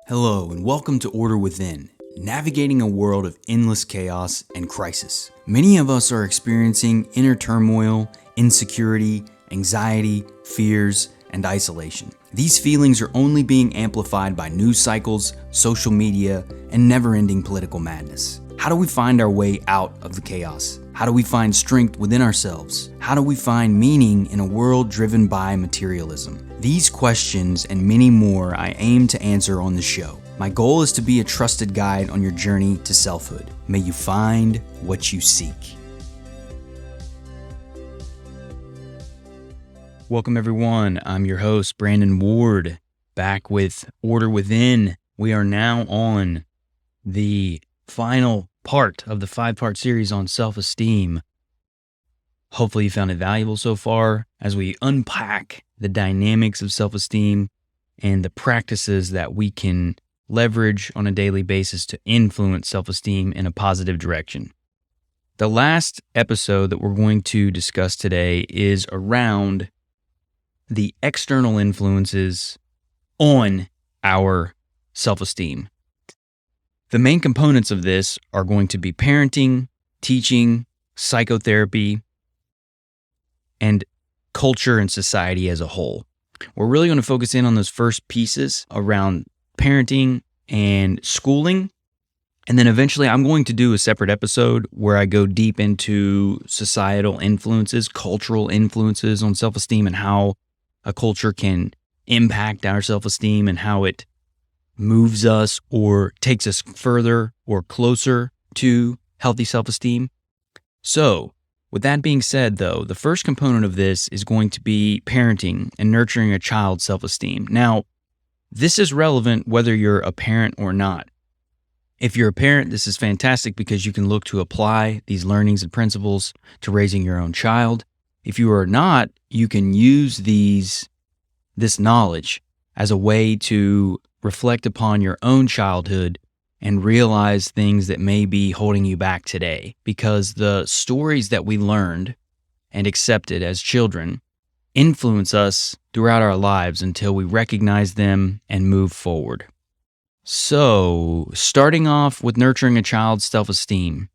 Hello and welcome to Order Within, navigating a world of endless chaos and crisis. Many of us are experiencing inner turmoil, insecurity, anxiety, fears, and isolation. These feelings are only being amplified by news cycles, social media, and never-ending political madness. How do we find our way out of the chaos? How do we find strength within ourselves? How do we find meaning in a world driven by materialism? These questions and many more I aim to answer on the show. My goal is to be a trusted guide on your journey to selfhood. May you find what you seek. Welcome everyone. I'm your host, Brandon Ward, back with Order Within. We are now on the final part of the 5-part series on self-esteem. Hopefully you found it valuable so far as we unpack the dynamics of self-esteem and the practices that we can leverage on a daily basis to influence self-esteem in a positive direction. The last episode that we're going to discuss today is around the external influences on our self-esteem. The main components of this are going to be parenting, teaching, psychotherapy, and culture and society as a whole. We're really going to focus in on those first pieces around parenting and schooling. And then eventually I'm going to do a separate episode where I go deep into societal influences, cultural influences on self-esteem and how a culture can impact our self-esteem and how it moves us or takes us further or closer to healthy self-esteem. So, with that being said, though, the first component of this is going to be parenting and nurturing a child's self-esteem. Now, this is relevant whether you're a parent or not. If you're a parent, this is fantastic because you can look to apply these learnings and principles to raising your own child. If you are not, you can use this knowledge as a way to reflect upon your own childhood and realize things that may be holding you back today, because the stories that we learned and accepted as children influence us throughout our lives until we recognize them and move forward. So, starting off with nurturing a child's self-esteem,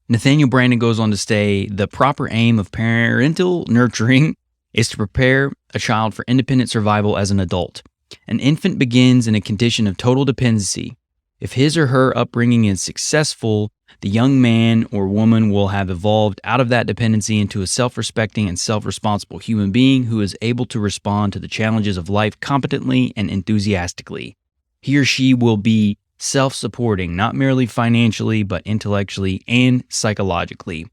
Nathaniel Branden goes on to say, the proper aim of parental nurturing is to prepare a child for independent survival as an adult. An infant begins in a condition of total dependency. If his or her upbringing is successful, the young man or woman will have evolved out of that dependency into a self-respecting and self-responsible human being who is able to respond to the challenges of life competently and enthusiastically. He or she will be self-supporting, not merely financially, but intellectually and psychologically.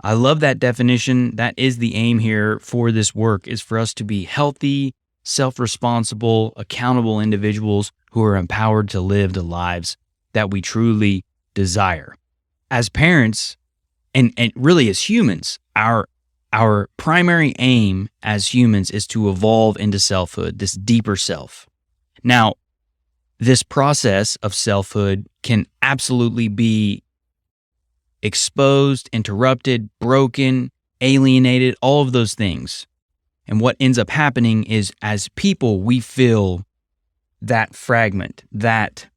I love that definition. That is the aim here for this work, is for us to be healthy, self-responsible, accountable individuals who are empowered to live the lives that we truly desire. As parents, and really as humans, our primary aim as humans is to evolve into selfhood, this deeper self. Now, this process of selfhood can absolutely be exposed, interrupted, broken, alienated, all of those things. And what ends up happening is, as people, we feel that fragment, that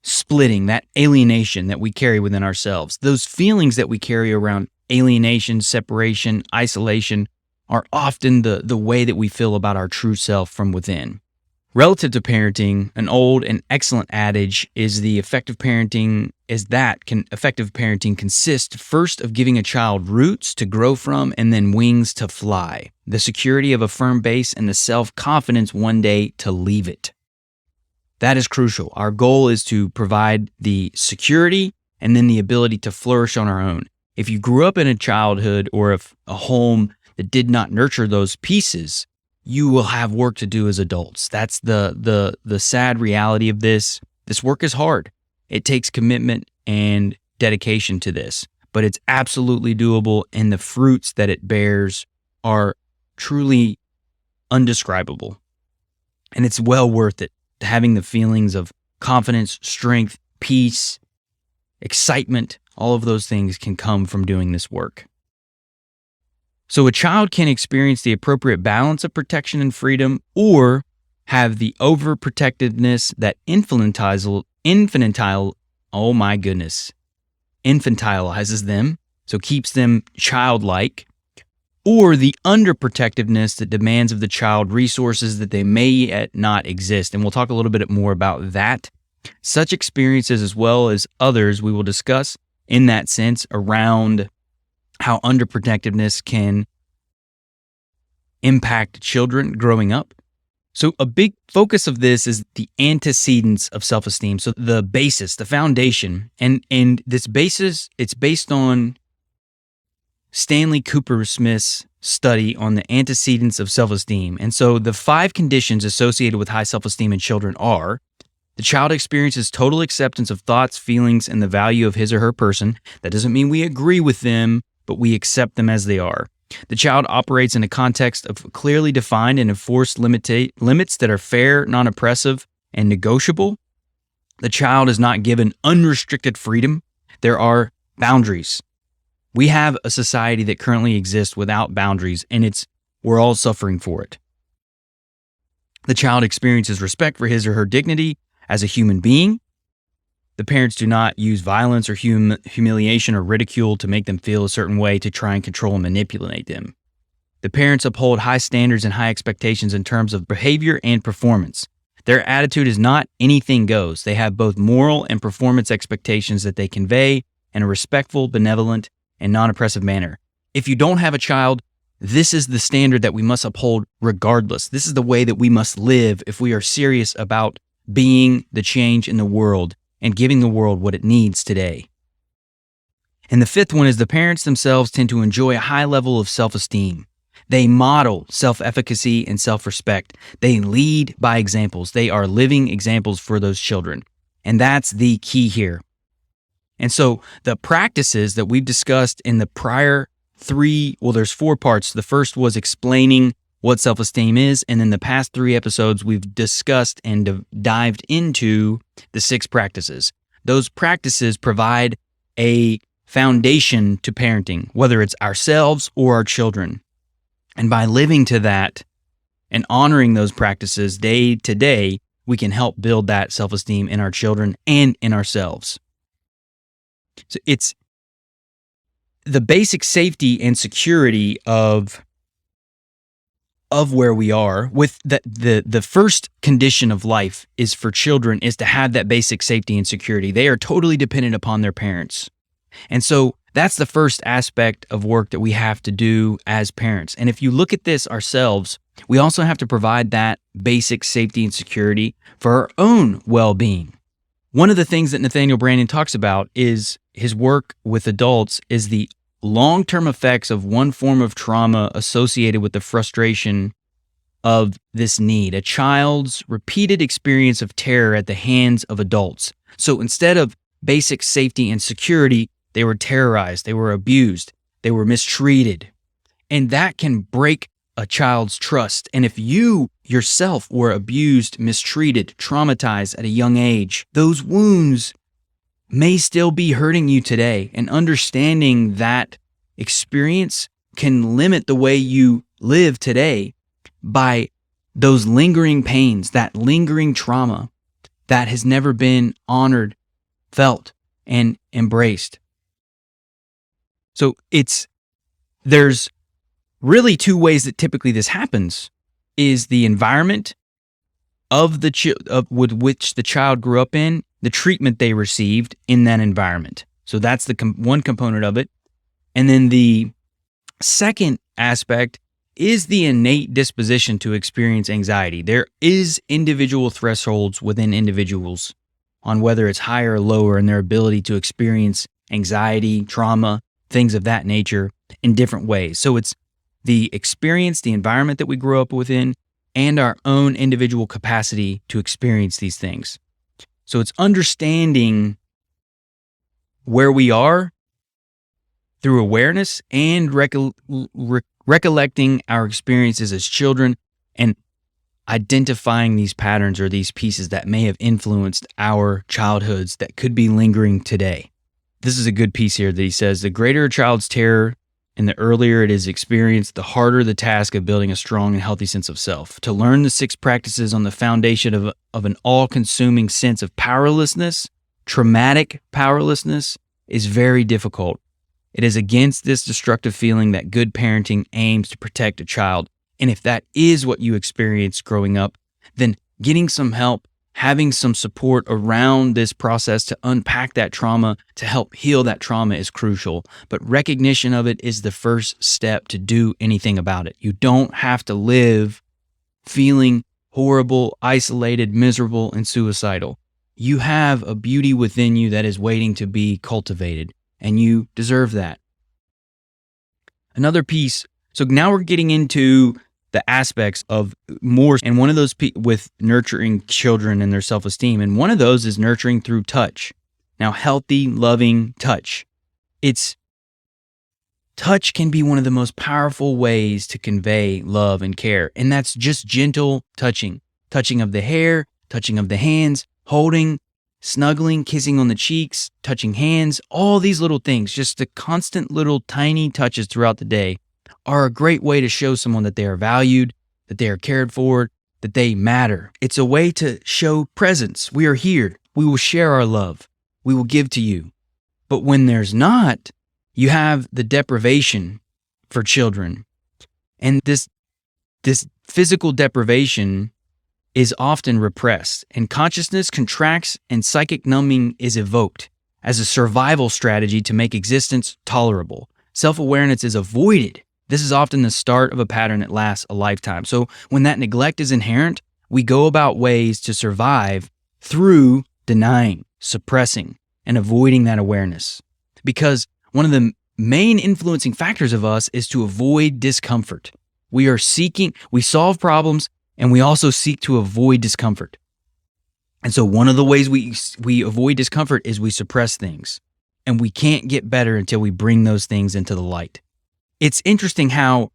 splitting, that alienation that we carry within ourselves. Those feelings that we carry around alienation, separation, isolation are often the way that we feel about our true self from within. Relative to parenting, an old and excellent adage is effective parenting consists first of giving a child roots to grow from and then wings to fly, the security of a firm base and the self-confidence one day to leave it. That is crucial. Our goal is to provide the security and then the ability to flourish on our own. If you grew up in a childhood or a home that did not nurture those pieces, you will have work to do as adults. That's the sad reality of this. This work is hard. It takes commitment and dedication to this, but it's absolutely doable, and the fruits that it bears are truly undescribable. And it's well worth it. Having the feelings of confidence, strength, peace, excitement, all of those things can come from doing this work. So a child can experience the appropriate balance of protection and freedom, or have the overprotectiveness that infantilizes them, so keeps them childlike, or the underprotectiveness that demands of the child resources that they may yet not exist. And we'll talk a little bit more about that. Such experiences, as well as others we will discuss in that sense around how underprotectiveness can impact children growing up. So a big focus of this is the antecedents of self-esteem. So the basis, the foundation, and this basis, it's based on Stanley Cooper Smith's study on the antecedents of self-esteem. And so the 5 conditions associated with high self-esteem in children are: the child experiences total acceptance of thoughts, feelings, and the value of his or her person. That doesn't mean we agree with them, but we accept them as they are. The child operates in a context of clearly defined and enforced limits that are fair, non-oppressive, and negotiable. The child is not given unrestricted freedom. There are boundaries. We have a society that currently exists without boundaries, and we're all suffering for it. The child experiences respect for his or her dignity as a human being. The parents do not use violence or humiliation or ridicule to make them feel a certain way to try and control and manipulate them. The parents uphold high standards and high expectations in terms of behavior and performance. Their attitude is not anything goes. They have both moral and performance expectations that they convey in a respectful, benevolent, and non-oppressive manner. If you don't have a child, this is the standard that we must uphold regardless. This is the way that we must live if we are serious about being the change in the world and giving the world what it needs today. And the 5th one is the parents themselves tend to enjoy a high level of self-esteem. They model self-efficacy and self-respect. They lead by examples. They are living examples for those children. And that's the key here. And so the practices that we've discussed in the prior 3, there's 4 parts. The first was explaining what self-esteem is, and in the past 3 episodes, we've discussed and dived into the 6 practices. Those practices provide a foundation to parenting, whether it's ourselves or our children. And by living to that and honoring those practices day to day, we can help build that self-esteem in our children and in ourselves. So it's the basic safety and security of where we are. With the first condition of life is for children is to have that basic safety and security. They are totally dependent upon their parents. And so that's the first aspect of work that we have to do as parents. And if you look at this ourselves, we also have to provide that basic safety and security for our own well-being. One of the things that Nathaniel Branden talks about is his work with adults is the long-term effects of one form of trauma associated with the frustration of this need, a child's repeated experience of terror at the hands of adults. So instead of basic safety and security, they were terrorized, they were abused, they were mistreated. And that can break a child's trust. And if you yourself were abused, mistreated, traumatized at a young age, those wounds may still be hurting you today. And understanding that experience can limit the way you live today by those lingering pains, that lingering trauma that has never been honored, felt, and embraced. So there's really 2 ways that typically this happens: is the environment of with which the child grew up in, the treatment they received in that environment. So that's the one component of it. And then the second aspect is the innate disposition to experience anxiety. There is individual thresholds within individuals on whether it's higher or lower in their ability to experience anxiety, trauma, things of that nature in different ways. So it's the experience, the environment that we grew up within, and our own individual capacity to experience these things. So it's understanding where we are through awareness and recollecting our experiences as children and identifying these patterns or these pieces that may have influenced our childhoods that could be lingering today. This is a good piece here that he says, the greater a child's terror And the earlier it is experienced, the harder the task of building a strong and healthy sense of self. To learn the 6 practices on the foundation of an all-consuming sense of powerlessness, traumatic powerlessness, is very difficult. It is against this destructive feeling that good parenting aims to protect a child. And if that is what you experienced growing up, then getting some help, having some support around this process to unpack that trauma, to help heal that trauma is crucial. But recognition of it is the first step to do anything about it. You don't have to live feeling horrible, isolated, miserable, and suicidal. You have a beauty within you that is waiting to be cultivated, and you deserve that. Another piece, so now we're getting into the aspects of more, and one of those with nurturing children and their self-esteem, and one of those is nurturing through touch. Now, healthy, loving touch. Touch can be one of the most powerful ways to convey love and care, and that's just gentle touching. Touching of the hair, touching of the hands, holding, snuggling, kissing on the cheeks, touching hands, all these little things, just the constant little tiny touches throughout the day are a great way to show someone that they are valued, that they are cared for, that they matter. It's a way to show presence. We are here. We will share our love. We will give to you. But when there's not, you have the deprivation for children. And this physical deprivation is often repressed, and consciousness contracts and psychic numbing is evoked as a survival strategy to make existence tolerable. Self-awareness is avoided. This is often the start of a pattern that lasts a lifetime. So when that neglect is inherent, we go about ways to survive through denying, suppressing, and avoiding that awareness. Because one of the main influencing factors of us is to avoid discomfort. We solve problems, and we also seek to avoid discomfort. And so one of the ways we avoid discomfort is we suppress things. And we can't get better until we bring those things into the light. It's interesting how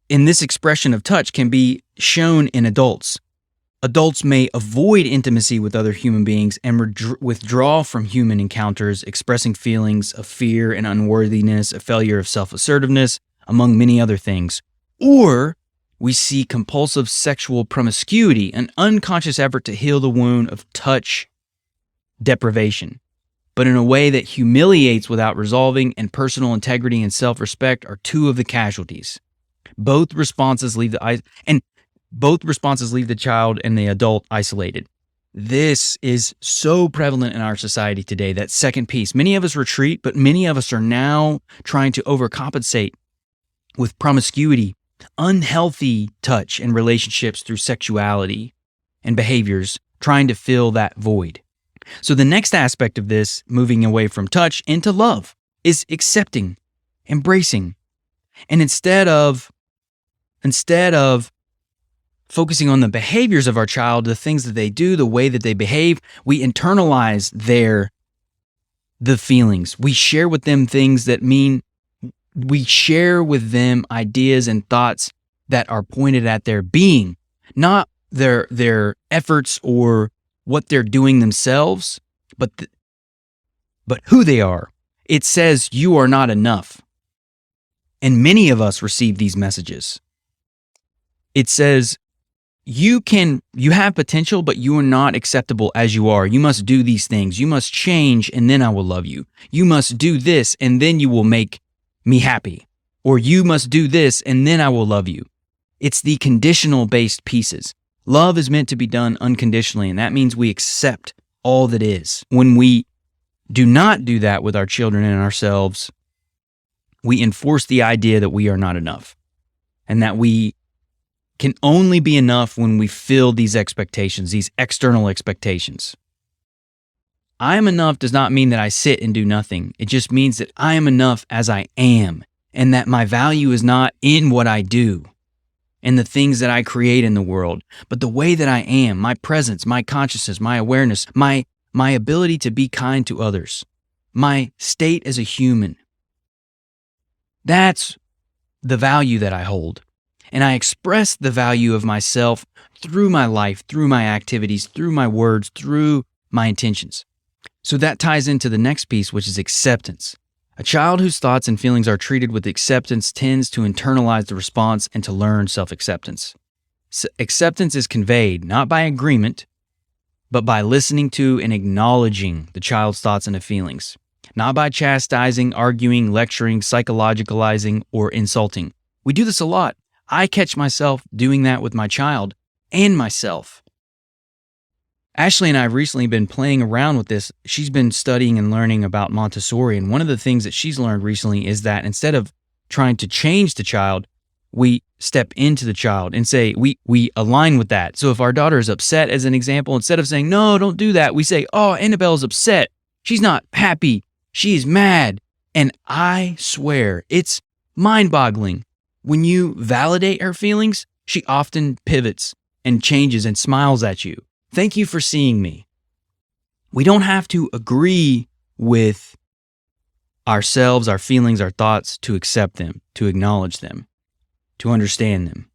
in this expression of touch can be shown in adults. Adults may avoid intimacy with other human beings and withdraw from human encounters, expressing feelings of fear and unworthiness, a failure of self-assertiveness, among many other things. Or we see compulsive sexual promiscuity, an unconscious effort to heal the wound of touch deprivation, but in a way that humiliates without resolving, and personal integrity and self-respect are 2 of the casualties. Both responses leave the child and the adult isolated. This is so prevalent in our society today, that second piece. Many of us retreat, but many of us are now trying to overcompensate with promiscuity, unhealthy touch and relationships through sexuality and behaviors, trying to fill that void. So the next aspect of this, moving away from touch into love, is accepting, embracing. And instead of focusing on the behaviors of our child, the things that they do, the way that they behave, we internalize the feelings. We share with them things that mean, we share with them ideas and thoughts that are pointed at their being, not their efforts or what they're doing themselves, but who they are. It says you are not enough. And many of us receive these messages. It says you have potential, but you are not acceptable as you are. You must do these things. You must change, and then I will love you. You must do this, and then you will make me happy. Or you must do this, and then I will love you. It's the conditional-based pieces. Love is meant to be done unconditionally, and that means we accept all that is. When we do not do that with our children and ourselves, we enforce the idea that we are not enough, and that we can only be enough when we fill these expectations, these external expectations. I am enough does not mean that I sit and do nothing. It just means that I am enough as I am, and that my value is not in what I do and the things that I create in the world, but the way that I am, my presence, my consciousness, my awareness, my ability to be kind to others, my state as a human. That's the value that I hold. And I express the value of myself through my life, through my activities, through my words, through my intentions. So that ties into the next piece, which is acceptance. A child whose thoughts and feelings are treated with acceptance tends to internalize the response and to learn self-acceptance. Acceptance is conveyed not by agreement, but by listening to and acknowledging the child's thoughts and feelings, not by chastising, arguing, lecturing, psychologicalizing, or insulting. We do this a lot. I catch myself doing that with my child and myself. Ashley and I have recently been playing around with this. She's been studying and learning about Montessori, and one of the things that she's learned recently is that instead of trying to change the child, we step into the child and say, we align with that. So if our daughter is upset, as an example, instead of saying, no, don't do that, we say, oh, Annabelle's upset. She's not happy. She's mad. And I swear, it's mind-boggling. When you validate her feelings, she often pivots and changes and smiles at you. Thank you for seeing me. We don't have to agree with ourselves, our feelings, our thoughts to accept them, to acknowledge them, to understand them.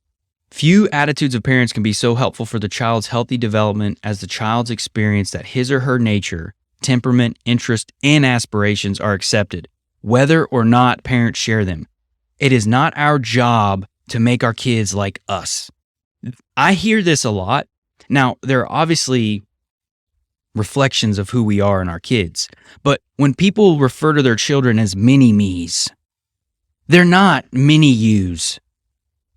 Few attitudes of parents can be so helpful for the child's healthy development as the child's experience that his or her nature, temperament, interest, and aspirations are accepted, whether or not parents share them. It is not our job to make our kids like us. I hear this a lot. Now, there are obviously reflections of who we are in our kids, but when people refer to their children as mini-me's, they're not mini-yous.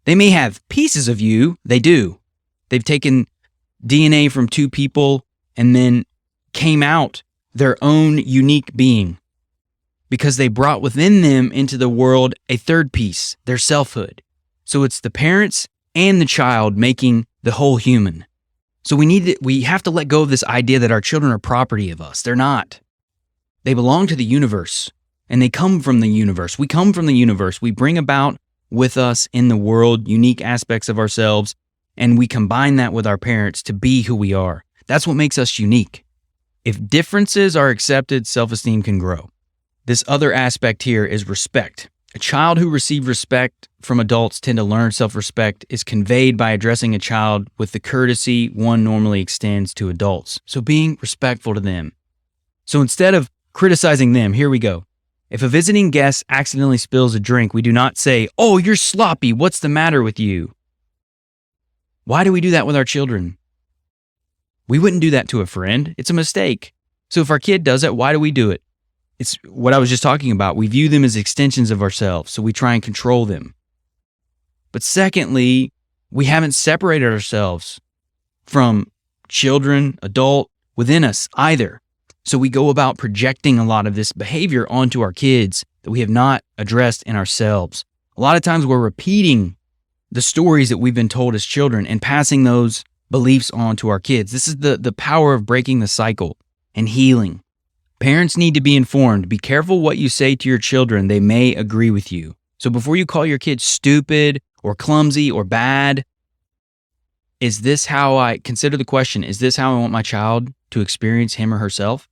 They may have pieces of you, they do. They've taken DNA from two people and then came out their own unique being because they brought within them into the world a third piece, their selfhood. So it's the parents and the child making the whole human. So we have to let go of this idea that our children are property of us. They're not. They belong to the universe, and they come from the universe. We come from the universe. We bring about with us in the world unique aspects of ourselves, and we combine that with our parents to be who we are. That's what makes us unique. If differences are accepted, self-esteem can grow. This other aspect here is respect. A child who receives respect from adults tend to learn self-respect is conveyed by addressing a child with the courtesy one normally extends to adults. So being respectful to them. So instead of criticizing them, here we go. If a visiting guest accidentally spills a drink, we do not say, oh, you're sloppy. What's the matter with you? Why do we do that with our children? We wouldn't do that to a friend. It's a mistake. So if our kid does it, why do we do it? It's what I was just talking about. We view them as extensions of ourselves, so we try and control them. But secondly, we haven't separated ourselves from children, adult, within us either. So we go about projecting a lot of this behavior onto our kids that we have not addressed in ourselves. A lot of times we're repeating the stories that we've been told as children and passing those beliefs on to our kids. This is the power of breaking the cycle and healing. Parents need to be informed. Be careful what you say to your children. They may agree with you. So before you call your kid stupid or clumsy or bad, consider the question, is this how I want my child to experience him or herself?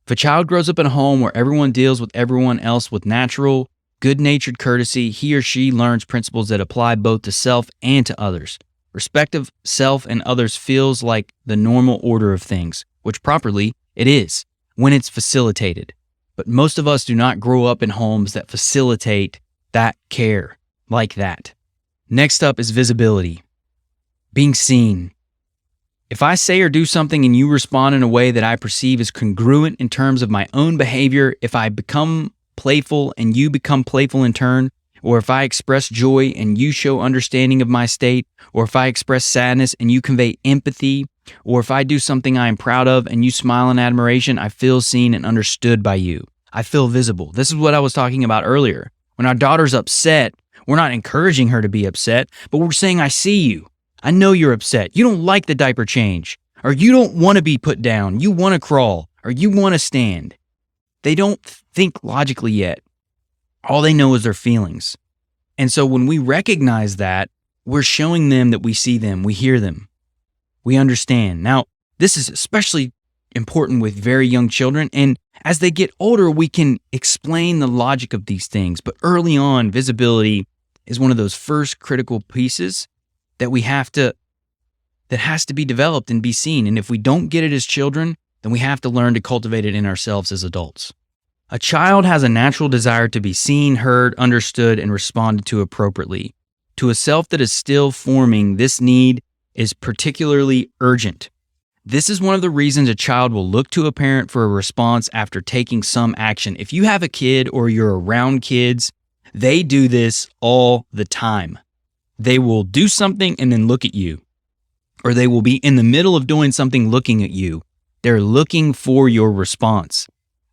If a child grows up in a home where everyone deals with everyone else with natural, good-natured courtesy, he or she learns principles that apply both to self and to others. Respect of self and others feels like the normal order of things, which properly it is when it's facilitated. But most of us do not grow up in homes that facilitate that care like that. Next up is visibility. Being seen. If I say or do something and you respond in a way that I perceive as congruent in terms of my own behavior, if I become playful and you become playful in turn, or if I express joy and you show understanding of my state, or if I express sadness and you convey empathy, or if I do something I am proud of and you smile in admiration, I feel seen and understood by you. I feel visible. This is what I was talking about earlier. When our daughter's upset, we're not encouraging her to be upset, but we're saying, I see you. I know you're upset. You don't like the diaper change, or you don't want to be put down. You want to crawl, or you want to stand. They don't think logically yet. All they know is their feelings. And so when we recognize that, we're showing them that we see them, we hear them, we understand. Now, this is especially important with very young children, and as they get older, we can explain the logic of these things. But early on, visibility is one of those first critical pieces that has to be developed and be seen. And if we don't get it as children, then we have to learn to cultivate it in ourselves as adults. A child has a natural desire to be seen, heard, understood, and responded to appropriately. To a self that is still forming, this need is particularly urgent. This is one of the reasons a child will look to a parent for a response after taking some action. If you have a kid or you're around kids, they do this all the time. They will do something and then look at you, or they will be in the middle of doing something looking at you. They're looking for your response.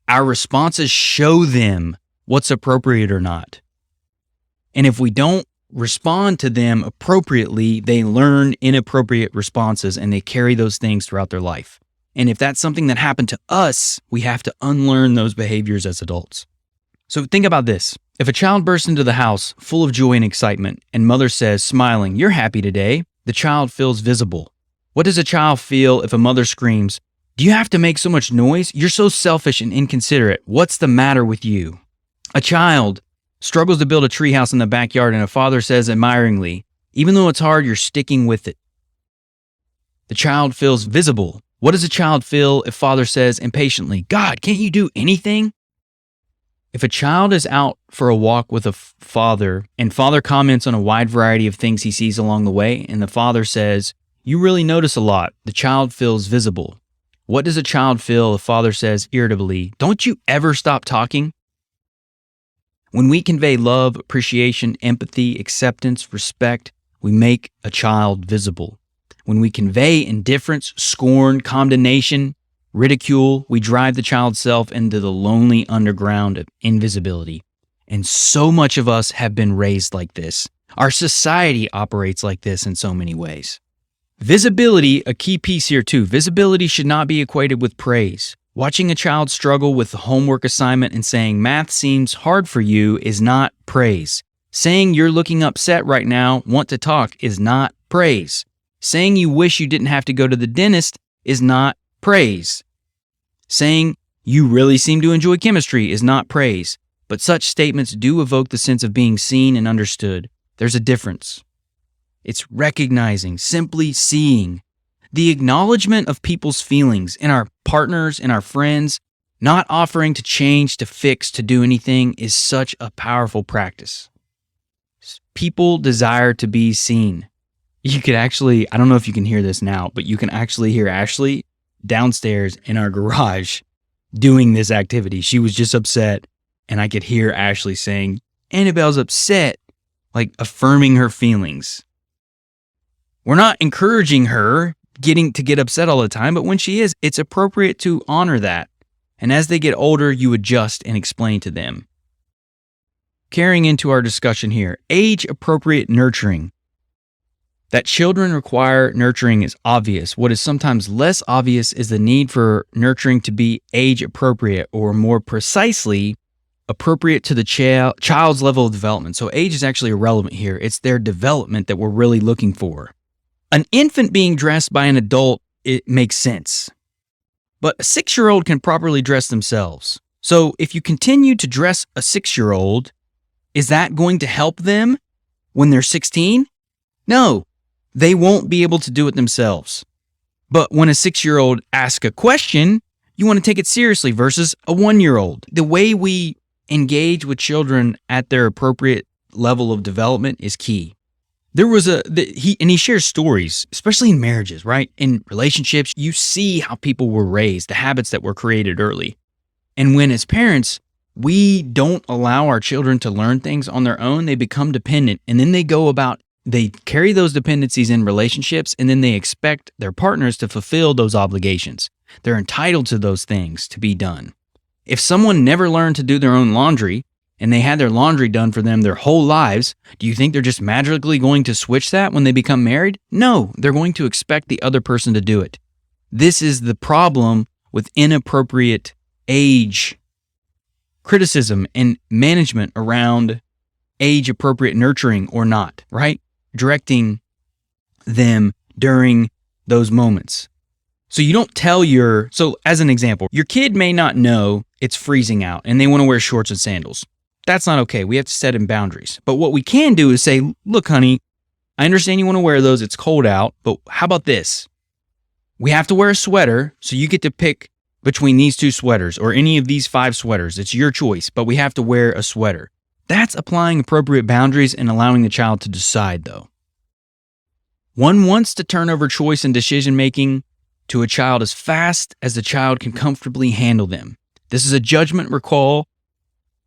Our responses show them what's appropriate or not. And if we don't respond to them appropriately, they learn inappropriate responses and they carry those things throughout their life. And if that's something that happened to us, we have to unlearn those behaviors as adults. So think about this. If a child bursts into the house full of joy and excitement, and mother says, smiling, "You're happy today," the child feels visible. What does a child feel if a mother screams, "Do you have to make so much noise? You're so selfish and inconsiderate. What's the matter with you?" A child struggles to build a treehouse in the backyard, and a father says admiringly, "Even though it's hard, you're sticking with it." The child feels visible. What does a child feel if father says impatiently, "God, can't you do anything?" If a child is out for a walk with a father, and father comments on a wide variety of things he sees along the way, and the father says, "You really notice a lot," the child feels visible. What does a child feel if father says irritably, "Don't you ever stop talking?" When we convey love, appreciation, empathy, acceptance, respect, we make a child visible. When we convey indifference, scorn, condemnation, ridicule, we drive the child's self into the lonely underground of invisibility. And so much of us have been raised like this. Our society operates like this in so many ways. Visibility, a key piece here too. Visibility should not be equated with praise. Watching a child struggle with the homework assignment and saying math seems hard for you is not praise. Saying you're looking upset right now, want to talk, is not praise. Saying you wish you didn't have to go to the dentist is not praise. Saying you really seem to enjoy chemistry is not praise. But such statements do evoke the sense of being seen and understood. There's a difference. It's recognizing, simply seeing. The acknowledgement of people's feelings in our partners, in our friends, not offering to change, to fix, to do anything is such a powerful practice. People desire to be seen. You could actually, I don't know if you can hear this now, but you can actually hear Ashley downstairs in our garage doing this activity. She was just upset, and I could hear Ashley saying, "Annabelle's upset," like affirming her feelings. We're not encouraging her to get upset all the time, but when she is, it's appropriate to honor that. And as they get older, you adjust and explain to them. Carrying into our discussion here, age-appropriate nurturing. That children require nurturing is obvious. What is sometimes less obvious is the need for nurturing to be age-appropriate, or more precisely, appropriate to the child's level of development. So age is actually irrelevant here. It's their development that we're really looking for. An infant being dressed by an adult, it makes sense. But a 6-year-old can properly dress themselves. So if you continue to dress a 6-year-old, is that going to help them when they're 16? No, they won't be able to do it themselves. But when a 6-year-old asks a question, you want to take it seriously versus a 1-year-old. The way we engage with children at their appropriate level of development is key. There was he shares stories, especially in marriages, right? In relationships, you see how people were raised, the habits that were created early. And when as parents, we don't allow our children to learn things on their own, they become dependent. And then they carry those dependencies in relationships, and then they expect their partners to fulfill those obligations. They're entitled to those things to be done. If someone never learned to do their own laundry, and they had their laundry done for them their whole lives, do you think they're just magically going to switch that when they become married? No, they're going to expect the other person to do it. This is the problem with inappropriate age criticism and management around age-appropriate nurturing or not, right? Directing them during those moments. So you don't tell so as an example, your kid may not know it's freezing out and they want to wear shorts and sandals. That's not okay. We have to set in boundaries. But what we can do is say, "Look, honey, I understand you want to wear those. It's cold out, but how about this? We have to wear a sweater, so you get to pick between these two sweaters or any of these 5 sweaters. It's your choice, but we have to wear a sweater. That's applying appropriate boundaries and allowing the child to decide, though. One wants to turn over choice and decision-making to a child as fast as the child can comfortably handle them. This is a judgment call.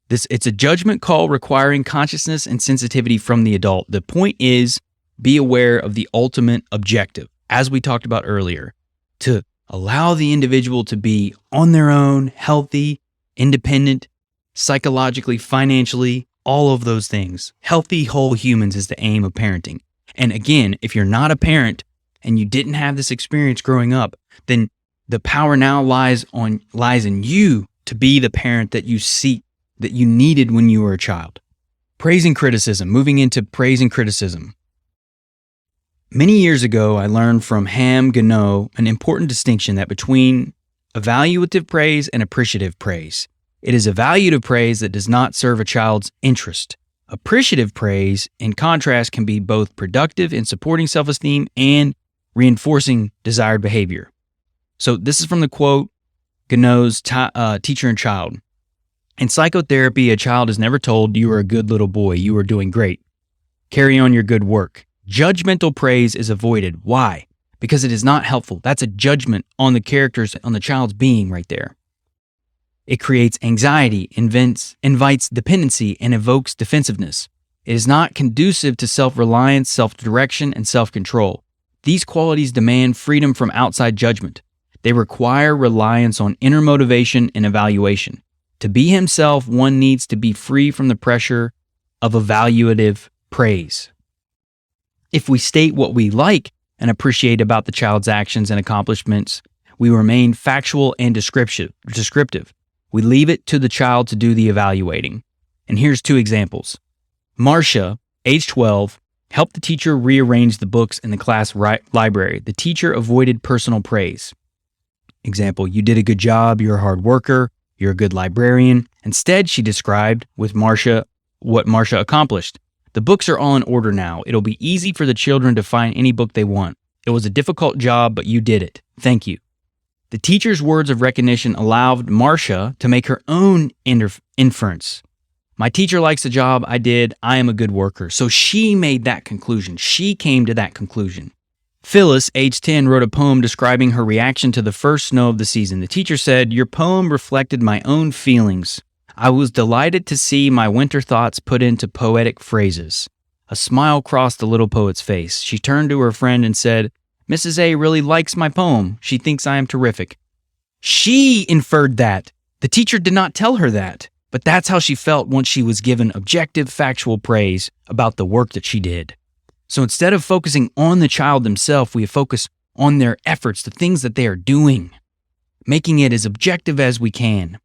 It's a judgment call requiring consciousness and sensitivity from the adult. The point is, be aware of the ultimate objective, as we talked about earlier, to allow the individual to be on their own, healthy, independent, psychologically, financially, all of those things. Healthy, whole humans is the aim of parenting. And again, if you're not a parent and you didn't have this experience growing up, then the power now lies in you to be the parent that you seek, that you needed when you were a child. Praise and criticism, moving into praise and criticism. Many years ago, I learned from Ham Gano an important distinction that between evaluative praise and appreciative praise. It is evaluative praise that does not serve a child's interest. Appreciative praise, in contrast, can be both productive in supporting self-esteem and reinforcing desired behavior. So this is from the quote, Gano's Teacher and Child. In psychotherapy, a child is never told, "You are a good little boy, you are doing great. Carry on your good work." Judgmental praise is avoided. Why? Because it is not helpful. That's a judgment on the characters, on the child's being right there. It creates anxiety, invites dependency, and evokes defensiveness. It is not conducive to self-reliance, self-direction, and self-control. These qualities demand freedom from outside judgment. They require reliance on inner motivation and evaluation. To be himself, one needs to be free from the pressure of evaluative praise. If we state what we like and appreciate about the child's actions and accomplishments, we remain factual and descriptive. We leave it to the child to do the evaluating. And here's 2 examples. Marcia, age 12, helped the teacher rearrange the books in the class library. The teacher avoided personal praise. Example, "You did a good job, you're a hard worker, you're a good librarian." Instead, she described what Marcia accomplished. "The books are all in order now. It'll be easy for the children to find any book they want. It was a difficult job, but you did it. Thank you." The teacher's words of recognition allowed Marcia to make her own inference. "My teacher likes the job I did. I am a good worker." So she made that conclusion. She came to that conclusion. Phyllis, age 10, wrote a poem describing her reaction to the first snow of the season. The teacher said, "Your poem reflected my own feelings. I was delighted to see my winter thoughts put into poetic phrases." A smile crossed the little poet's face. She turned to her friend and said, "Mrs. A really likes my poem. She thinks I am terrific." She inferred that. The teacher did not tell her that, but that's how she felt once she was given objective, factual praise about the work that she did. So instead of focusing on the child themselves, we focus on their efforts, the things that they are doing, making it as objective as we can.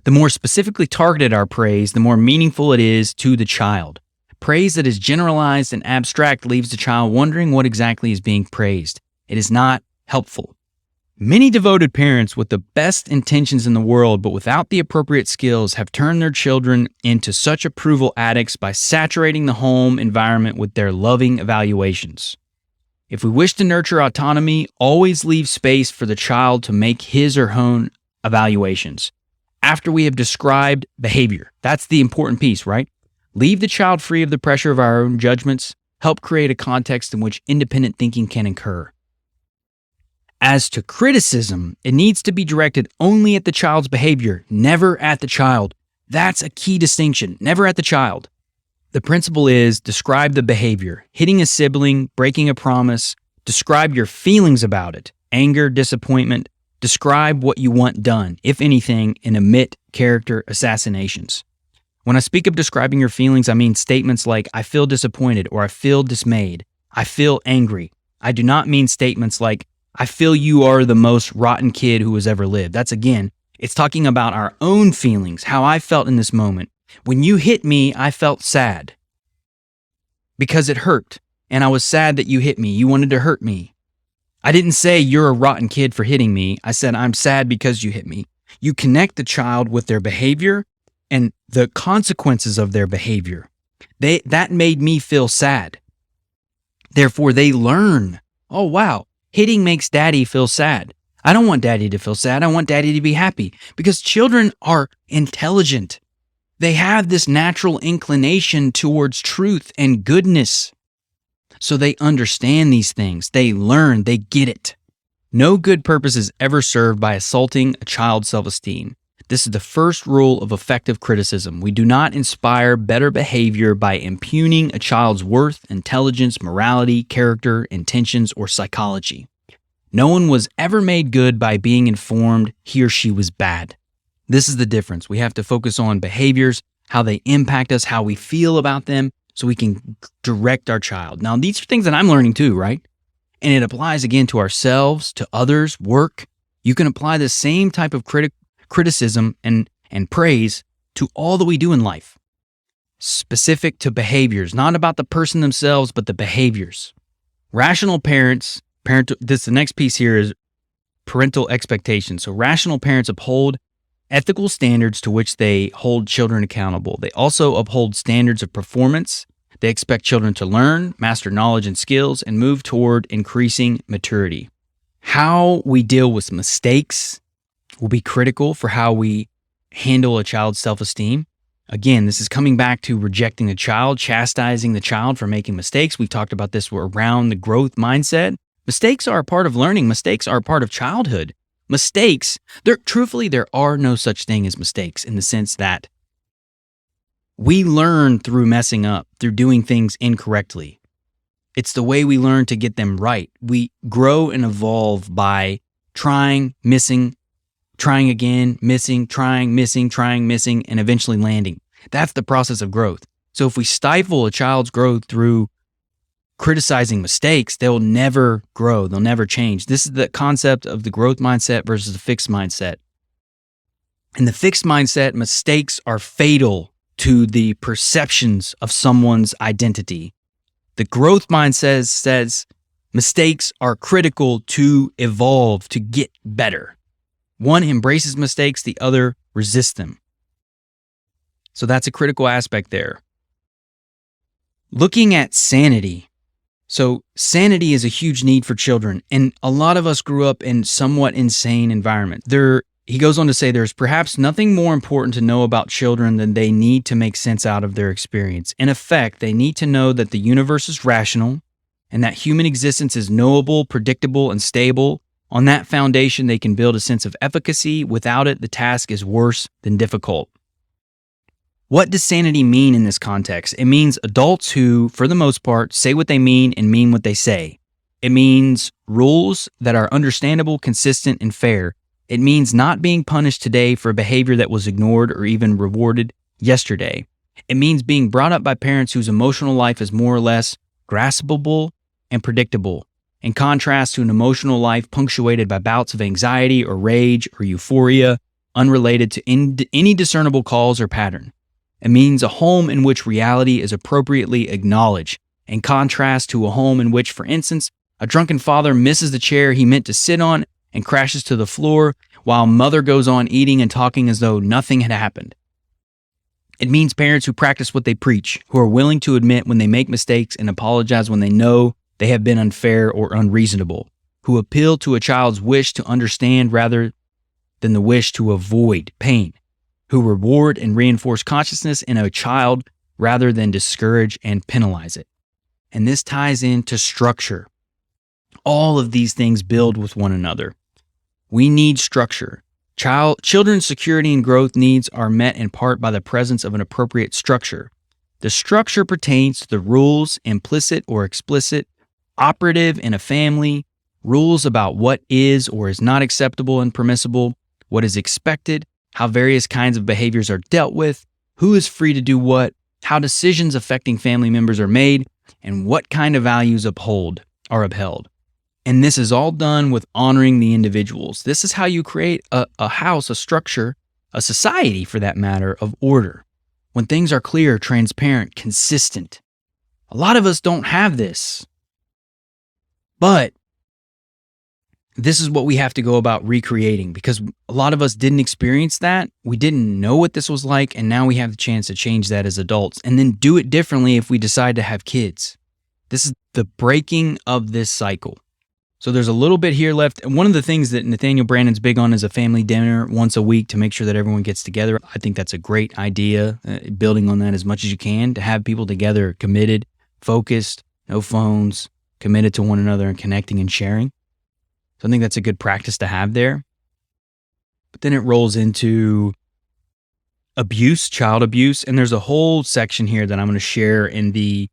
The more specifically targeted our praise, the more meaningful it is to the child. Praise that is generalized and abstract leaves the child wondering what exactly is being praised. It is not helpful. Many devoted parents with the best intentions in the world, but without the appropriate skills, have turned their children into such approval addicts by saturating the home environment with their loving evaluations. If we wish to nurture autonomy, always leave space for the child to make his or her own evaluations. After we have described behavior, that's the important piece, right? Leave the child free of the pressure of our own judgments. Help create a context in which independent thinking can occur. As to criticism, it needs to be directed only at the child's behavior, never at the child. That's a key distinction, never at the child. The principle is describe the behavior, hitting a sibling, breaking a promise, describe your feelings about it, anger, disappointment, describe what you want done, if anything, and omit character assassinations. When I speak of describing your feelings, I mean statements like, "I feel disappointed," or "I feel dismayed," "I feel angry." I do not mean statements like, "I feel you are the most rotten kid who has ever lived." It's talking about our own feelings, how I felt in this moment. When you hit me, I felt sad because it hurt, and I was sad that you hit me. You wanted to hurt me. I didn't say you're a rotten kid for hitting me. I said I'm sad because you hit me. You connect the child with their behavior and the consequences of their behavior. That made me feel sad. Therefore, they learn, oh wow, hitting makes daddy feel sad. I don't want daddy to feel sad. I want daddy to be happy, because children are intelligent. They have this natural inclination towards truth and goodness. So they understand these things. They learn, they get it. No good purpose is ever served by assaulting a child's self-esteem. This is the first rule of effective criticism. We do not inspire better behavior by impugning a child's worth, intelligence, morality, character, intentions, or psychology. No one was ever made good by being informed he or she was bad. This is the difference. We have to focus on behaviors, how they impact us, how we feel about them, so we can direct our child. Now, these are things that I'm learning too, right? And it applies again to ourselves, to others, work. You can apply the same type of criticism and praise to all that we do in life, specific to behaviors, not about the person themselves, but the behaviors. Rational parents, the next piece here is parental expectations. So rational parents uphold ethical standards to which they hold children accountable. They also uphold standards of performance. They expect children to learn, master knowledge and skills, and move toward increasing maturity. How we deal with mistakes will be critical for how we handle a child's self-esteem. Again, this is coming back to rejecting the child, chastising the child for making mistakes. We've talked about this around the growth mindset. Mistakes are a part of learning. Mistakes are a part of childhood. Mistakes, truthfully, there are no such thing as mistakes, in the sense that we learn through messing up, through doing things incorrectly. It's the way we learn to get them right. We grow and evolve by trying, missing, trying again, missing, trying, missing, trying, missing, and eventually landing. That's the process of growth. So if we stifle a child's growth through criticizing mistakes, they'll never grow. They'll never change. This is the concept of the growth mindset versus the fixed mindset. In the fixed mindset, mistakes are fatal to the perceptions of someone's identity. The growth mindset says mistakes are critical to evolve, to get better. One embraces mistakes, the other resists them. So that's a critical aspect there. Looking at sanity. So sanity is a huge need for children, and a lot of us grew up in somewhat insane environments. He goes on to say, there's perhaps nothing more important to know about children than they need to make sense out of their experience. In effect, they need to know that the universe is rational and that human existence is knowable, predictable, and stable. On that foundation, they can build a sense of efficacy. Without it, the task is worse than difficult. What does sanity mean in this context? It means adults who, for the most part, say what they mean and mean what they say. It means rules that are understandable, consistent, and fair. It means not being punished today for a behavior that was ignored or even rewarded yesterday. It means being brought up by parents whose emotional life is more or less graspable and predictable, in contrast to an emotional life punctuated by bouts of anxiety or rage or euphoria, unrelated to any discernible cause or pattern. It means a home in which reality is appropriately acknowledged, in contrast to a home in which, for instance, a drunken father misses the chair he meant to sit on and crashes to the floor, while mother goes on eating and talking as though nothing had happened. It means parents who practice what they preach, who are willing to admit when they make mistakes and apologize when they know they have been unfair or unreasonable, who appeal to a child's wish to understand rather than the wish to avoid pain, who reward and reinforce consciousness in a child rather than discourage and penalize it. And this ties into structure. All of these things build with one another. We need structure. Children's security and growth needs are met in part by the presence of an appropriate structure. The structure pertains to the rules, implicit or explicit, operative in a family, rules about what is or is not acceptable and permissible, what is expected, how various kinds of behaviors are dealt with, who is free to do what, how decisions affecting family members are made, and what kind of values are upheld. And this is all done with honoring the individuals. This is how you create a house, a structure, a society for that matter, of order. When things are clear, transparent, consistent. A lot of us don't have this. But this is what we have to go about recreating, because a lot of us didn't experience that. We didn't know what this was like, and now we have the chance to change that as adults and then do it differently if we decide to have kids. This is the breaking of this cycle. So there's a little bit here left. And one of the things that Nathaniel Branden's big on is a family dinner once a week to make sure that everyone gets together. I think that's a great idea, building on that as much as you can to have people together committed, focused, no phones, committed to one another and connecting and sharing. So I think that's a good practice to have there. But then it rolls into abuse, child abuse. And there's a whole section here that I'm going to share in the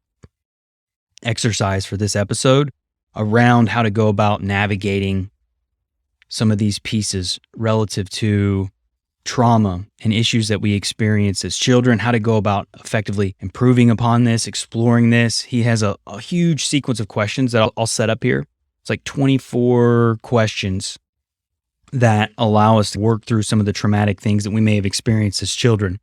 exercise for this episode around how to go about navigating some of these pieces relative to trauma and issues that we experience as children, how to go about effectively improving upon this, exploring this. He has a huge sequence of questions that I'll set up here. It's like 24 questions that allow us to work through some of the traumatic things that we may have experienced as children.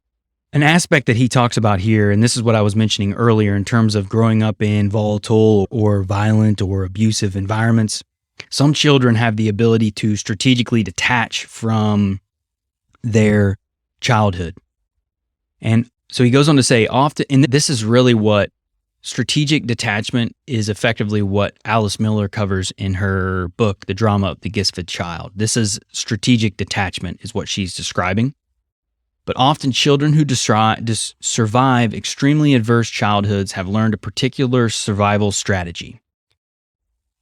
An aspect that he talks about here, and this is what I was mentioning earlier in terms of growing up in volatile or violent or abusive environments, some children have the ability to strategically detach from their childhood. And so he goes on to say often, and this is really what strategic detachment is effectively what Alice Miller covers in her book, The Drama of the Gifted Child. This is strategic detachment is what she's describing. But often children who survive extremely adverse childhoods have learned a particular survival strategy.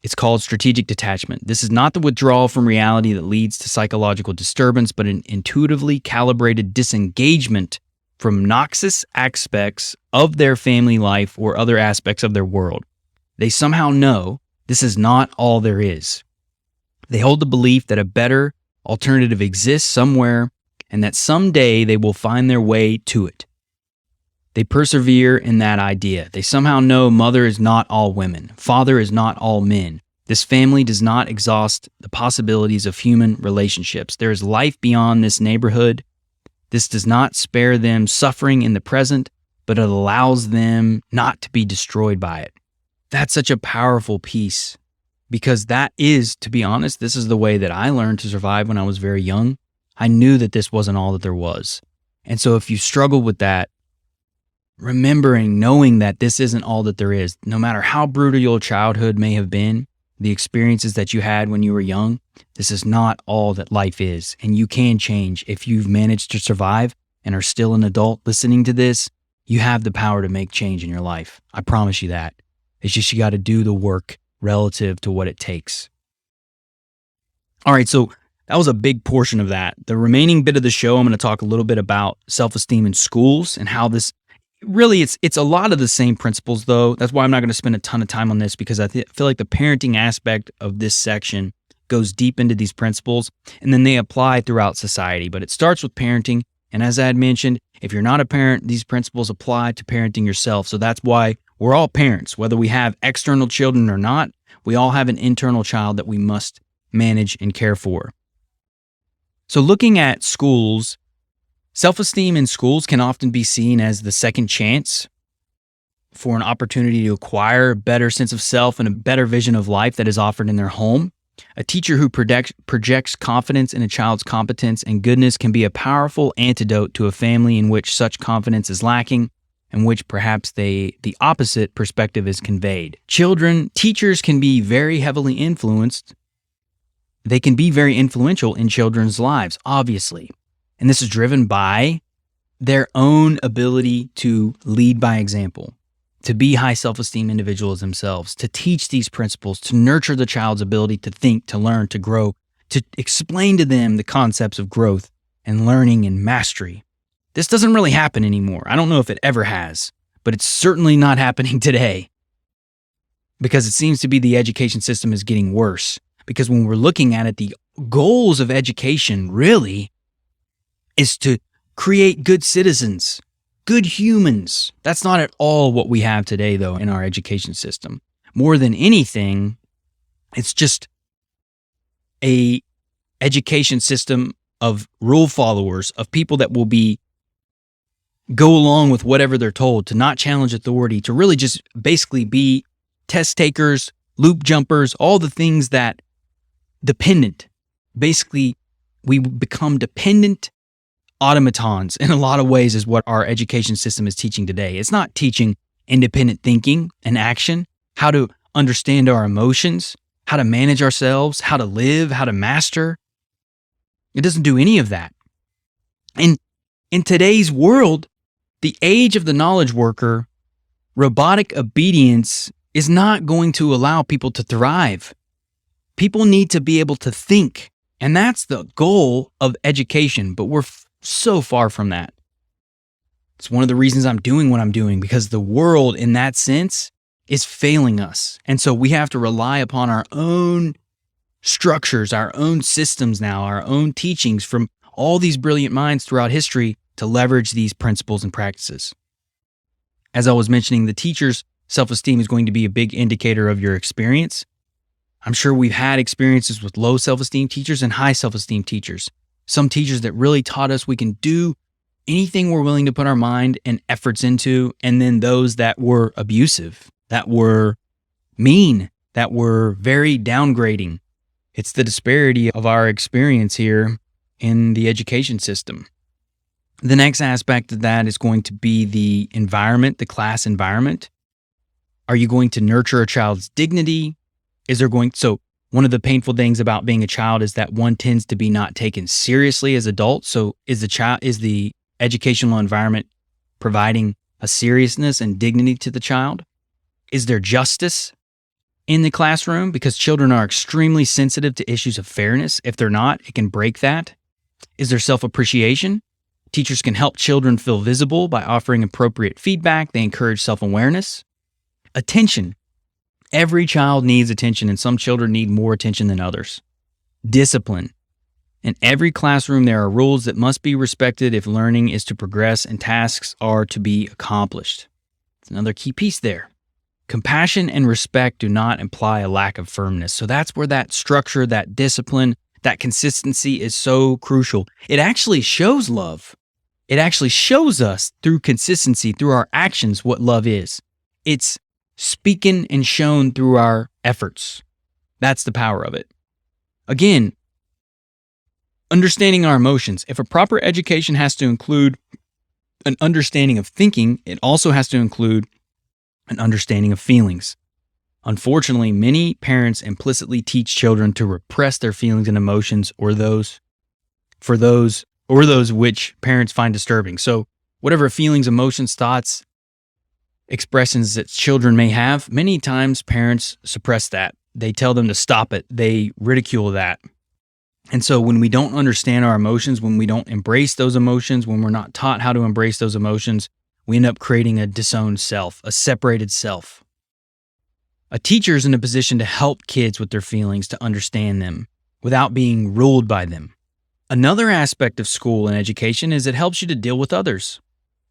It's called strategic detachment. This is not the withdrawal from reality that leads to psychological disturbance, but an intuitively calibrated disengagement from noxious aspects of their family life or other aspects of their world. They somehow know this is not all there is. They hold the belief that a better alternative exists somewhere and that someday they will find their way to it. They persevere in that idea. They somehow know mother is not all women, father is not all men. This family does not exhaust the possibilities of human relationships. There is life beyond this neighborhood. This does not spare them suffering in the present, but it allows them not to be destroyed by it. That's such a powerful piece because that is, to be honest, this is the way that I learned to survive when I was very young. I knew that this wasn't all that there was. And so if you struggle with that, knowing that this isn't all that there is, no matter how brutal your childhood may have been, the experiences that you had when you were young, this is not all that life is. And you can change. If you've managed to survive and are still an adult listening to this, you have the power to make change in your life. I promise you that. It's just you got to do the work relative to what it takes. All right, so that was a big portion of that. The remaining bit of the show, I'm going to talk a little bit about self-esteem in schools and how this really, it's a lot of the same principles, though. That's why I'm not going to spend a ton of time on this because I feel like the parenting aspect of this section goes deep into these principles and then they apply throughout society. But it starts with parenting. And as I had mentioned, if you're not a parent, these principles apply to parenting yourself. So that's why we're all parents, whether we have external children or not. We all have an internal child that we must manage and care for. So looking at schools, self-esteem in schools can often be seen as the second chance for an opportunity to acquire a better sense of self and a better vision of life that is offered in their home. A teacher who projects confidence in a child's competence and goodness can be a powerful antidote to a family in which such confidence is lacking and which perhaps the opposite perspective is conveyed. Teachers can be very heavily influenced. They can be very influential in children's lives, obviously. And this is driven by their own ability to lead by example, to be high self-esteem individuals themselves, to teach these principles, to nurture the child's ability to think, to learn, to grow, to explain to them the concepts of growth and learning and mastery. This doesn't really happen anymore. I don't know if it ever has, but it's certainly not happening today because it seems to be the education system is getting worse. Because when we're looking at it, the goals of education really is to create good citizens, good humans. That's not at all what we have today, though, in our education system. More than anything, it's just a education system of rule followers, of people that will go along with whatever they're told, to not challenge authority, to really just basically be test takers, loop jumpers, all the things that dependent. Basically, we become dependent automatons in a lot of ways is what our education system is teaching today. It's not teaching independent thinking and action, how to understand our emotions, how to manage ourselves, how to live, how to master. It doesn't do any of that. And in today's world, the age of the knowledge worker, robotic obedience is not going to allow people to thrive. People need to be able to think, and that's the goal of education, but we're so far from that. It's one of the reasons I'm doing what I'm doing, because the world in that sense is failing us. And so we have to rely upon our own structures, our own systems now, our own teachings from all these brilliant minds throughout history to leverage these principles and practices. As I was mentioning, the teacher's self-esteem is going to be a big indicator of your experience. I'm sure we've had experiences with low self-esteem teachers and high self-esteem teachers. Some teachers that really taught us we can do anything we're willing to put our mind and efforts into, and then those that were abusive, that were mean, that were very downgrading. It's the disparity of our experience here in the education system. The next aspect of that is going to be the environment, the class environment. Are you going to nurture a child's dignity? So one of the painful things about being a child is that one tends to be not taken seriously as adults. So is the educational environment providing a seriousness and dignity to the child? Is there justice in the classroom? Because children are extremely sensitive to issues of fairness. If they're not, it can break that. Is there self-appreciation? Teachers can help children feel visible by offering appropriate feedback. They encourage self-awareness. Attention. Every child needs attention, and some children need more attention than others. Discipline. In every classroom, there are rules that must be respected if learning is to progress and tasks are to be accomplished. It's another key piece there. Compassion and respect do not imply a lack of firmness. So that's where that structure, that discipline, that consistency is so crucial. It actually shows love. It actually shows us through consistency, through our actions, what love is. It's speaking and shown through our efforts. That's the power of it. Again, understanding our emotions. If a proper education has to include an understanding of thinking, it also has to include an understanding of feelings. Unfortunately, many parents implicitly teach children to repress their feelings and emotions or those which parents find disturbing. So whatever feelings, emotions, thoughts, expressions that children may have, many times parents suppress that. They tell them to stop it. They ridicule that. And so when we don't understand our emotions, when we don't embrace those emotions, when we're not taught how to embrace those emotions, we end up creating a disowned self, a separated self. A teacher is in a position to help kids with their feelings, to understand them without being ruled by them. Another aspect of school and education is it helps you to deal with others.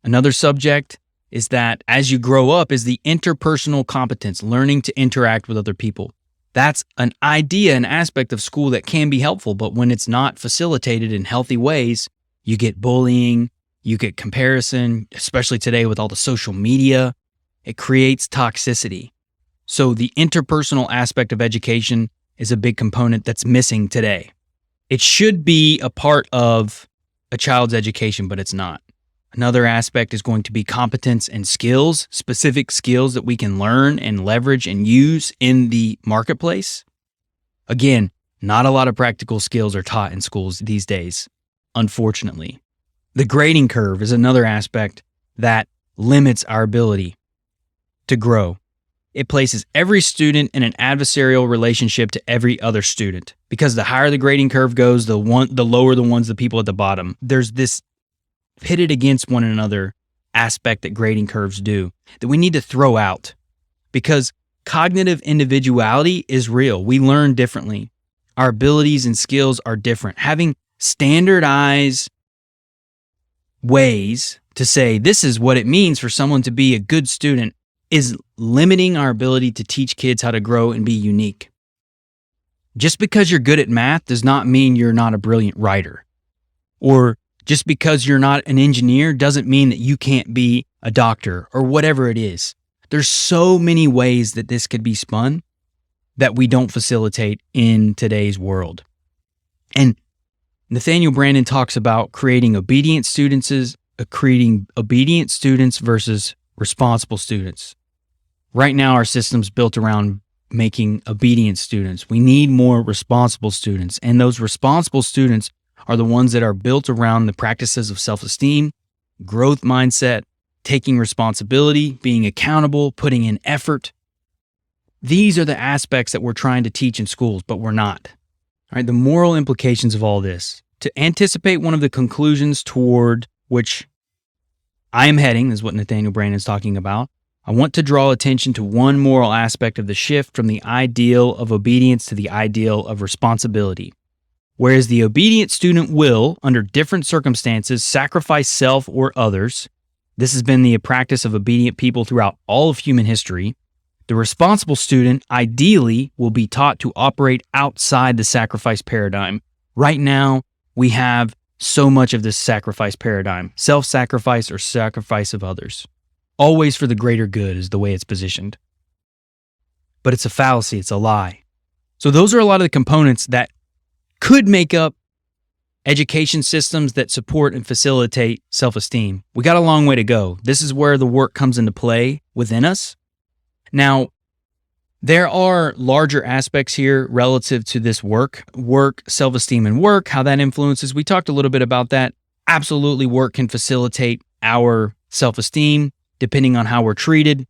Another subject is that as you grow up is the interpersonal competence, learning to interact with other people. That's an idea, an aspect of school that can be helpful, but when it's not facilitated in healthy ways, you get bullying, you get comparison, especially today with all the social media. It creates toxicity. So the interpersonal aspect of education is a big component that's missing today. It should be a part of a child's education, but it's not. Another aspect is going to be competence and skills, specific skills that we can learn and leverage and use in the marketplace. Again, not a lot of practical skills are taught in schools these days, unfortunately. The grading curve is another aspect that limits our ability to grow. It places every student in an adversarial relationship to every other student, because the higher the grading curve goes, the lower the people at the bottom. There's this pitted against one another aspect that grading curves do that we need to throw out, because cognitive individuality is real. We learn differently. Our abilities and skills are different. Having standardized ways to say this is what it means for someone to be a good student is limiting our ability to teach kids how to grow and be unique. Just because you're good at math does not mean you're not a brilliant writer. Or just because you're not an engineer doesn't mean that you can't be a doctor or whatever it is. There's so many ways that this could be spun that we don't facilitate in today's world. And Nathaniel Branden talks about creating obedient students versus responsible students. Right now, our system's built around making obedient students. We need more responsible students. And those responsible students are the ones that are built around the practices of self-esteem, growth mindset, taking responsibility, being accountable, putting in effort. These are the aspects that we're trying to teach in schools, but we're not. All right, the moral implications of all this. To anticipate one of the conclusions toward which I am heading, is what Nathaniel Branden is talking about. I want to draw attention to one moral aspect of the shift from the ideal of obedience to the ideal of responsibility. Whereas the obedient student will, under different circumstances, sacrifice self or others, this has been the practice of obedient people throughout all of human history, the responsible student ideally will be taught to operate outside the sacrifice paradigm. Right now, we have so much of this sacrifice paradigm, self-sacrifice or sacrifice of others. Always for the greater good is the way it's positioned. But it's a fallacy, it's a lie. So those are a lot of the components that could make up education systems that support and facilitate self-esteem. We got a long way to go. This is where the work comes into play within us. Now, there are larger aspects here relative to this work, self-esteem and work, how that influences. We talked a little bit about that. Absolutely, work can facilitate our self-esteem depending on how we're treated,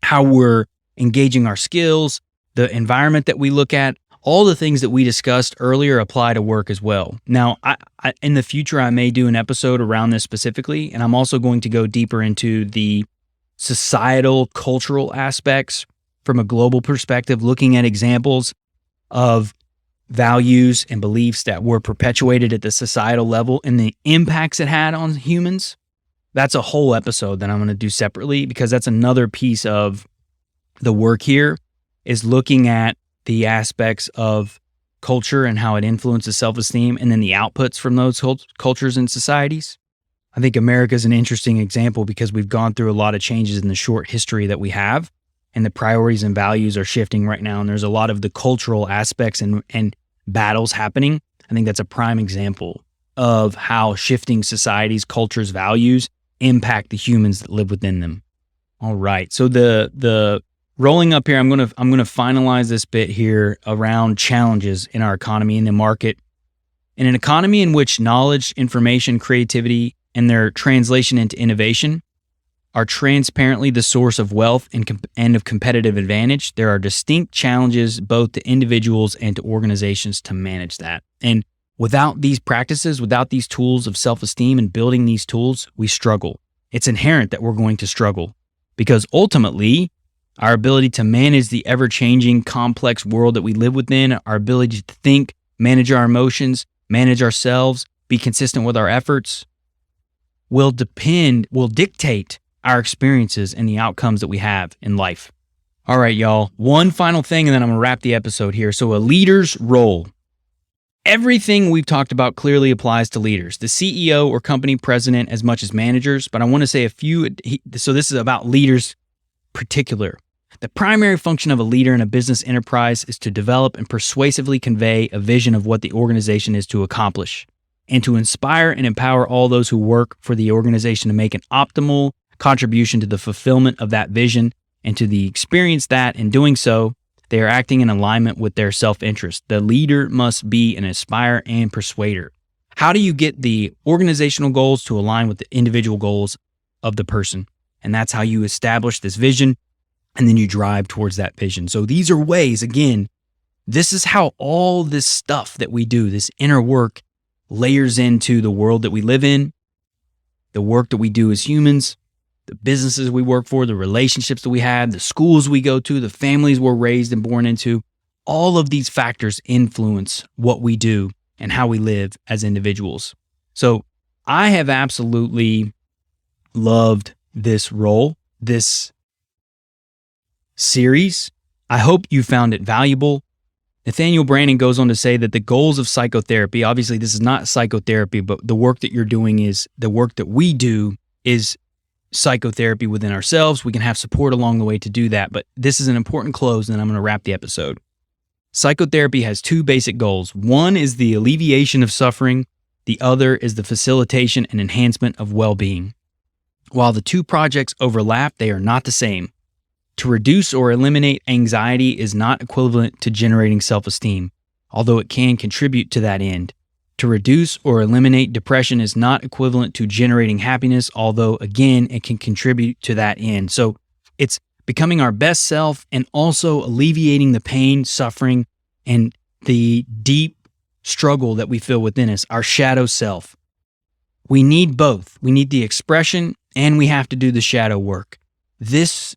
how we're engaging our skills, the environment that we look at. All the things that we discussed earlier apply to work as well. Now, I in the future, I may do an episode around this specifically, and I'm also going to go deeper into the societal, cultural aspects from a global perspective, looking at examples of values and beliefs that were perpetuated at the societal level and the impacts it had on humans. That's a whole episode that I'm going to do separately, because that's another piece of the work here, is looking at the aspects of culture and how it influences self-esteem, and then the outputs from those cultures and societies. I think America is an interesting example because we've gone through a lot of changes in the short history that we have, and the priorities and values are shifting right now. And there's a lot of the cultural aspects and battles happening. I think that's a prime example of how shifting societies, cultures, values impact the humans that live within them. All right. So the rolling up here, I'm gonna finalize this bit here around challenges in our economy and the market. In an economy in which knowledge, information, creativity, and their translation into innovation are transparently the source of wealth and of competitive advantage, there are distinct challenges both to individuals and to organizations to manage that. And without these practices, without these tools of self-esteem and building these tools, we struggle. It's inherent that we're going to struggle, because ultimately, our ability to manage the ever-changing, complex world that we live within, our ability to think, manage our emotions, manage ourselves, be consistent with our efforts, will dictate our experiences and the outcomes that we have in life. All right, y'all. One final thing, and then I'm going to wrap the episode here. So a leader's role. Everything we've talked about clearly applies to leaders, the CEO or company president as much as managers, but I want to say a few. So this is about leaders particular. The primary function of a leader in a business enterprise is to develop and persuasively convey a vision of what the organization is to accomplish, and to inspire and empower all those who work for the organization to make an optimal contribution to the fulfillment of that vision, and to the experience that, in doing so, they are acting in alignment with their self-interest. The leader must be an inspirer and persuader. How do you get the organizational goals to align with the individual goals of the person? And that's how you establish this vision, and then you drive towards that vision. So these are ways, again, this is how all this stuff that we do, this inner work, layers into the world that we live in, the work that we do as humans, the businesses we work for, the relationships that we have, the schools we go to, the families we're raised and born into. All of these factors influence what we do and how we live as individuals. So I have absolutely loved this role, this series. I hope you found it valuable. Nathaniel Branden goes on to say that the goals of psychotherapy, obviously this is not psychotherapy, but the work that you're doing is, the work that we do is psychotherapy within ourselves. We can have support along the way to do that, but this is an important close, and then I'm going to wrap the episode. Psychotherapy has two basic goals. One is the alleviation of suffering. The other is the facilitation and enhancement of well-being. While the two projects overlap, they are not the same. To reduce or eliminate anxiety is not equivalent to generating self-esteem, although it can contribute to that end. To reduce or eliminate depression is not equivalent to generating happiness, although again, it can contribute to that end. So it's becoming our best self and also alleviating the pain, suffering, and the deep struggle that we feel within us, our shadow self. We need both. We need the expression and we have to do the shadow work. This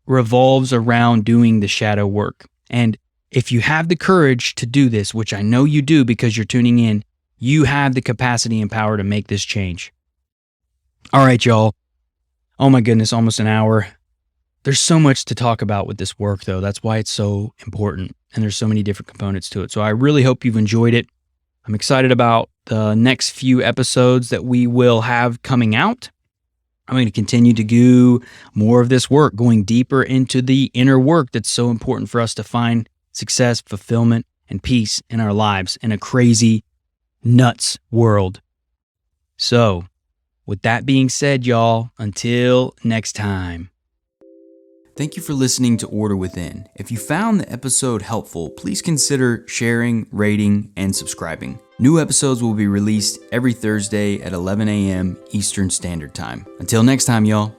revolves around doing the shadow work. And if you have the courage to do this, which I know you do because you're tuning in, you have the capacity and power to make this change. All right, y'all. Oh my goodness, almost an hour. There's so much to talk about with this work, though. That's why it's so important. And there's so many different components to it. So I really hope you've enjoyed it. I'm excited about the next few episodes that we will have coming out. I'm going to continue to do more of this work, going deeper into the inner work that's so important for us to find success, fulfillment, and peace in our lives in a crazy, nuts world. So, with that being said, y'all, until next time. Thank you for listening to Order Within. If you found the episode helpful, please consider sharing, rating, and subscribing. New episodes will be released every Thursday at 11 a.m. Eastern Standard Time. Until next time, y'all.